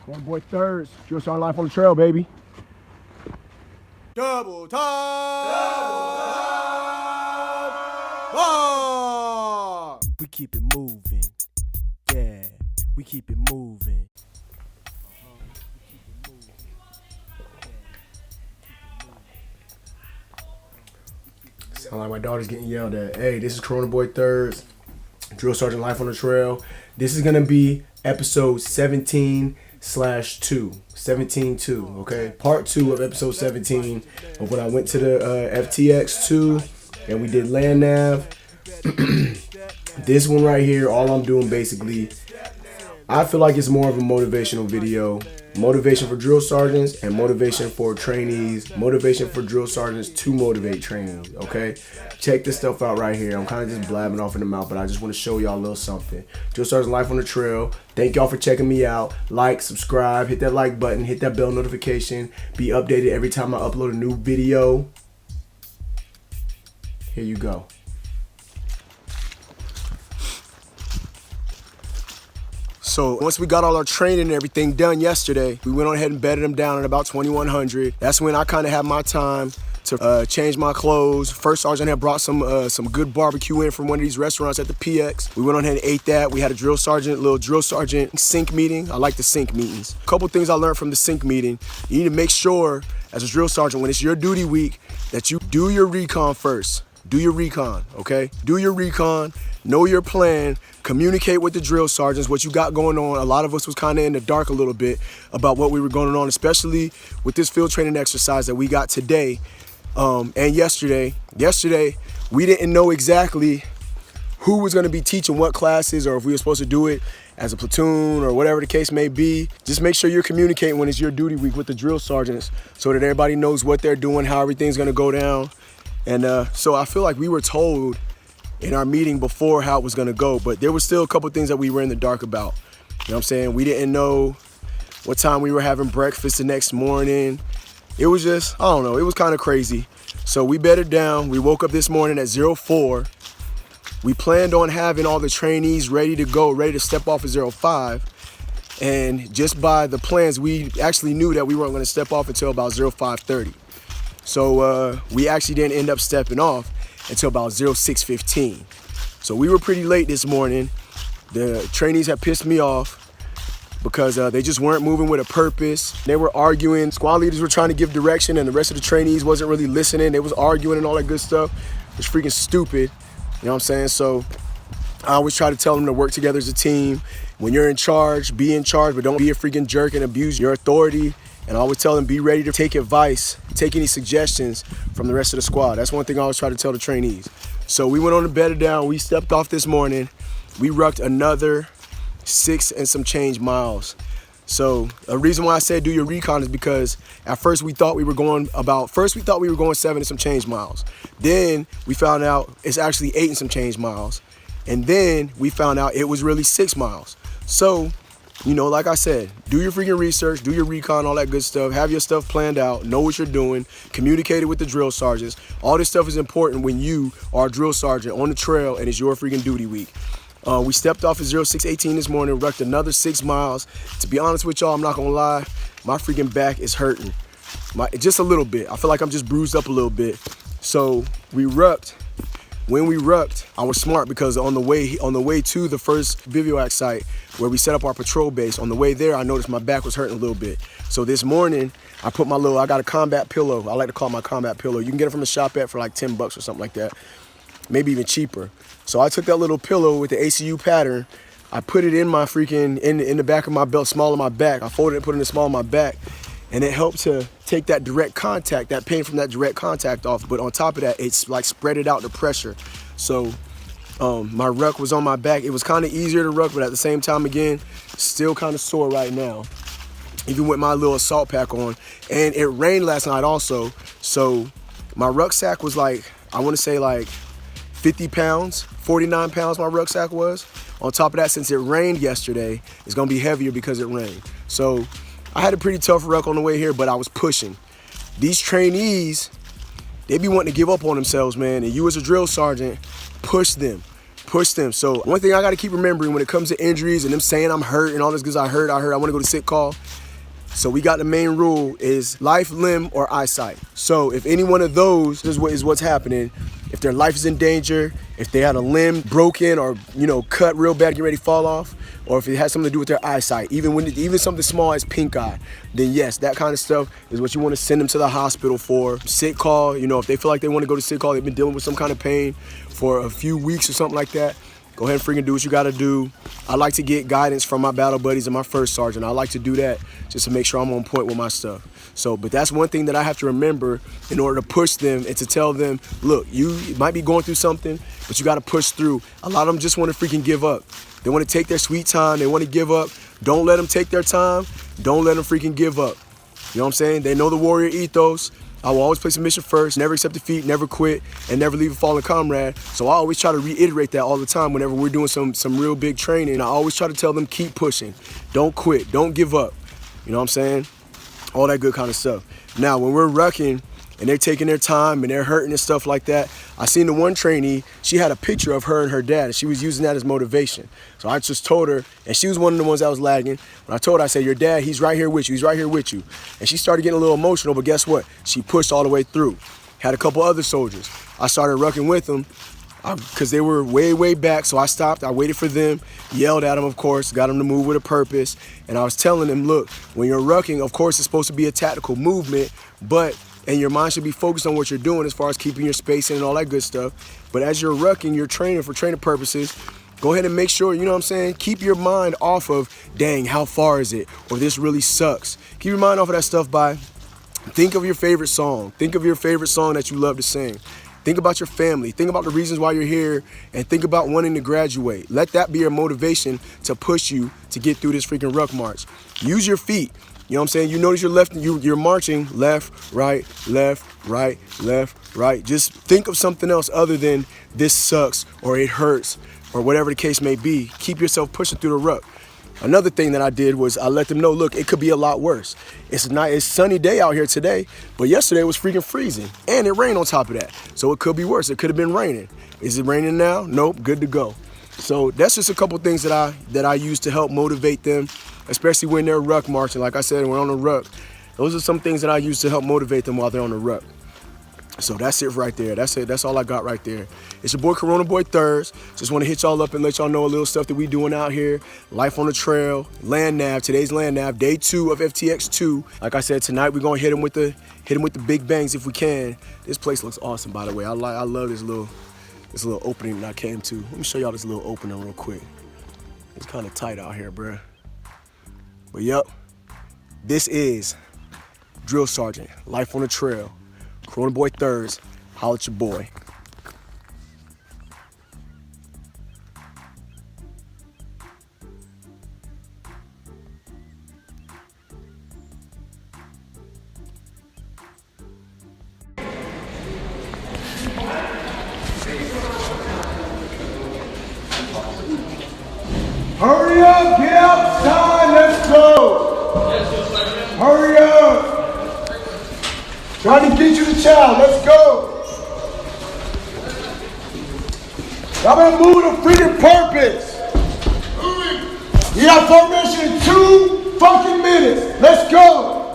One boy thirds. Drill sergeant life on the trail, baby. Double time! Bar! We keep it moving. Yeah, we keep it moving. Sound like my daughter's getting yelled at. Hey, this is Corona Boy Thirds, Drill Sergeant Life on the Trail. This is gonna be episode 17/2. 17-2, okay? Part 2 of episode 17 of when I went to the FTX2 and we did LANDNAV. This one right here, all I'm doing basically, I feel like it's more of a motivational video. Motivation for drill sergeants and motivation for trainees. Motivation for drill sergeants to motivate trainees, okay? Check this stuff out right here. I'm kind of just blabbing off in the mouth, but I just want to show y'all a little something. Drill Sergeant Life on the Trail. Thank y'all for checking me out. Like, subscribe, hit that like button, hit that bell notification. Be updated every time I upload a new video. Here you go. So once we got all our training and everything done yesterday, we went on ahead and bedded them down at about 2100. That's when I kind of had my time to change my clothes. First sergeant had brought some good barbecue in from one of these restaurants at the PX. We went on ahead and ate that. We had a little drill sergeant sync meeting. I like the sync meetings. A couple things I learned from the sync meeting. You need to make sure as a drill sergeant, when it's your duty week, that you do your recon first. Do your recon, okay? Do your recon, know your plan, communicate with the drill sergeants, what you got going on. A lot of us was kind of in the dark a little bit about what we were going on, especially with this field training exercise that we got today and yesterday. Yesterday, we didn't know exactly who was gonna be teaching what classes or if we were supposed to do it as a platoon or whatever the case may be. Just make sure you're communicating when it's your duty week with the drill sergeants so that everybody knows what they're doing, how everything's gonna go down. And so I feel like we were told in our meeting before how it was gonna go, but there was still a couple things that we were in the dark about. You know what I'm saying? We didn't know what time we were having breakfast the next morning. It was just, I don't know, it was kind of crazy. So we bedded down. We woke up this morning at 04. We planned on having all the trainees ready to go, ready to step off at 05. And just by the plans, we actually knew that we weren't gonna step off until about 05:30. So we actually didn't end up stepping off until about 06:15. So we were pretty late this morning. The trainees had pissed me off because they just weren't moving with a purpose. They were arguing. Squad leaders were trying to give direction and the rest of the trainees wasn't really listening. They was arguing and all that good stuff. It was freaking stupid. You know what I'm saying? So I always try to tell them to work together as a team. When you're in charge, be in charge, but don't be a freaking jerk and abuse your authority. And I always tell them, be ready to take advice, take any suggestions from the rest of the squad. That's one thing I always try to tell the trainees. So we went on to bed down. We stepped off this morning. We rucked another 6 and some change miles. So the reason why I said do your recon is because at first we thought we were going 7 and some change miles. Then we found out it's actually 8 and some change miles. And then we found out it was really 6 miles. So, you know, like I said, do your freaking research, do your recon, all that good stuff. Have your stuff planned out, know what you're doing, communicate it with the drill sergeants. All this stuff is important when you are a drill sergeant on the trail and it's your freaking duty week. We stepped off at 06:18 this morning, rucked another 6 miles. To be honest with y'all, I'm not gonna lie, my freaking back is hurting. Just a little bit. I feel like I'm just bruised up a little bit. So we rucked. When we rucked, I was smart because on the way to the first bivouac site where we set up our patrol base, on the way there, I noticed my back was hurting a little bit. So this morning, I got a combat pillow. I like to call it my combat pillow. You can get it from the shop at for like 10 bucks or something like that. Maybe even cheaper. So I took that little pillow with the ACU pattern. I put it in my freaking, in the back of my belt, small of my back. I folded it and put it in the small of my back. And it helped to take that direct contact, that pain from that direct contact off. But on top of that, it's like spread it out the pressure. So my ruck was on my back. It was kind of easier to ruck, but at the same time, again, still kind of sore right now. Even with my little assault pack on. And it rained last night also. So my rucksack was like, I want to say like 50 pounds, 49 pounds my rucksack was. On top of that, since it rained yesterday, it's gonna be heavier because it rained. So I had a pretty tough ruck on the way here, but I was pushing. These trainees, they be wanting to give up on themselves, man. And you as a drill sergeant, push them. push them. So one thing I got to keep remembering when it comes to injuries and them saying I'm hurt and all this because I want to go to sick call. So we got the main rule is life, limb, or eyesight. So if any one of those is what's happening, if their life is in danger, if they had a limb broken or cut real bad, get ready to fall off, or if it has something to do with their eyesight, even something small as pink eye, then yes, that kind of stuff is what you want to send them to the hospital for. Sick call, if they feel like they want to go to sick call, they've been dealing with some kind of pain for a few weeks or something like that, go ahead and freaking do what you gotta do. I like to get guidance from my battle buddies and my first sergeant. I like to do that just to make sure I'm on point with my stuff. So, but that's one thing that I have to remember in order to push them and to tell them, look, you might be going through something, but you gotta push through. A lot of them just wanna freaking give up. They wanna take their sweet time, they wanna give up. Don't let them take their time, don't let them freaking give up. You know what I'm saying? They know the warrior ethos. I will always place a mission first, never accept defeat, never quit, and never leave a fallen comrade. So I always try to reiterate that all the time whenever we're doing some real big training. I always try to tell them, keep pushing. Don't quit, don't give up. You know what I'm saying? All that good kind of stuff. Now, when we're rucking and they're taking their time and they're hurting and stuff like that, I seen the one trainee, she had a picture of her and her dad, and she was using that as motivation. So I just told her, and she was one of the ones that was lagging. When I told her, I said, your dad, he's right here with you, he's right here with you. And she started getting a little emotional, but guess what? She pushed all the way through. Had a couple other soldiers. I started rucking with them because they were way, way back, so I stopped, I waited for them, yelled at them, of course, got them to move with a purpose, and I was telling them, look, when you're rucking, of course, it's supposed to be a tactical movement, and your mind should be focused on what you're doing as far as keeping your spacing and all that good stuff. But as you're rucking, you're training for training purposes. Go ahead and make sure, you know what I'm saying? Keep your mind off of, dang, how far is it? Or this really sucks. Keep your mind off of that stuff by, think of your favorite song. Think of your favorite song that you love to sing. Think about your family. Think about the reasons why you're here, and think about wanting to graduate. Let that be your motivation to push you to get through this freaking ruck march. Use your feet. You know what I'm saying? You notice you're marching left, right, left, right, left, right. Just think of something else other than this sucks or it hurts or whatever the case may be. Keep yourself pushing through the ruck. Another thing that I did was I let them know, look, it could be a lot worse. It's a sunny day out here today, but yesterday was freaking freezing and it rained on top of that. So it could be worse. It could have been raining. Is it raining now? Nope, good to go. So that's just a couple things that I use to help motivate them, especially when they're ruck marching. Like I said, we're on the ruck. Those are some things that I use to help motivate them while they're on the ruck. So that's it right there. That's it. That's all I got right there. It's your boy Corona Boy Thurs. Just want to hit y'all up and let y'all know a little stuff that we doing out here. Life on the trail, LANDNAV. Today's LANDNAV, day 2 of FTX 2. Like I said, tonight we're gonna hit him with the big bangs if we can. This place looks awesome, by the way. I love this little opening that I came to. Let me show y'all this little opening real quick. It's kind of tight out here, bruh. But yep, this is Drill Sergeant, Life on the Trail. Corona Boy Thurs, holla at your boy. Hurry up, get outside, let's go. Hurry up. Trying to get you the child, let's go. Y'all better move to freaking purpose. We got formation in 2 fucking minutes. Let's go.